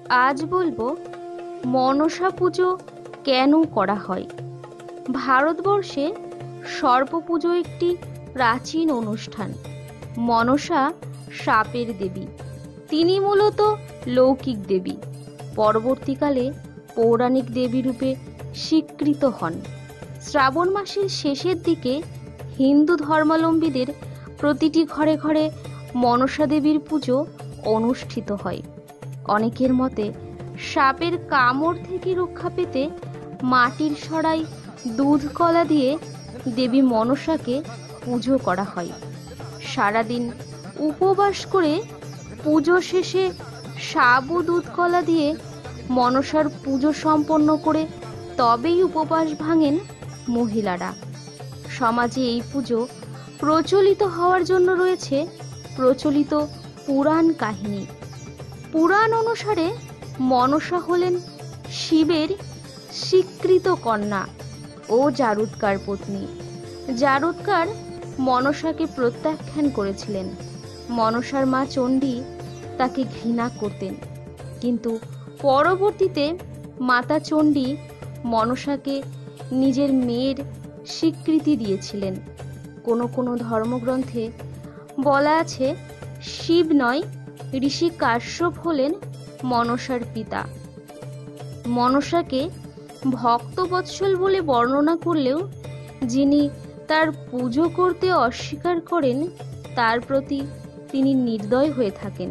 আজ বলবো মনসা পুজো কেন করা হয়। ভারতবর্ষে সর্পপুজো একটি প্রাচীন অনুষ্ঠান। মনসা সাপের দেবী, তিনি মূলত লৌকিক দেবী, পরবর্তীকালে পৌরাণিক দেবী রূপে স্বীকৃত হন। শ্রাবণ মাসের শেষের দিকে হিন্দু ধর্মাবলম্বীদের প্রতিটি ঘরে ঘরে মনসা দেবীর পুজো অনুষ্ঠিত হয়। অনেকের মতে সাপের কামড় থেকে রক্ষা পেতে মাটির সরাই দুধ কলা দিয়ে দেবী মনসাকে পুজো করা হয়। সারাদিন উপবাস করে পুজো শেষে সাবু দুধ কলা দিয়ে মনসার পুজো সম্পন্ন করে তবেই উপবাস ভাঙেন মহিলারা। সমাজে এই পুজো প্রচলিত হওয়ার জন্য রয়েছে প্রচলিত পুরাণ কাহিনী। পুরাণ অনুসারে মনসা হলেন শিবের স্বীকৃত কন্যা ও জারুৎকার পত্নী। জারুৎকার মনসাকে প্রত্যাখ্যান করেছিলেন। মনসার মা চণ্ডী তাকে ঘৃণা করতেন, কিন্তু পরবর্তীতে মাতা চণ্ডী মনসাকে নিজের মেয়ের স্বীকৃতি দিয়েছিলেন। কোনো কোনো ধর্মগ্রন্থে বলা আছে শিব নয়, ঋষি কাশ্যপ হলেন মনসার পিতা। মনসাকে ভক্তবৎসল বলে বর্ণনা করলেও যিনি তার পুজো করতে অস্বীকার করেন তার প্রতি তিনি নির্দয় হয়ে থাকেন।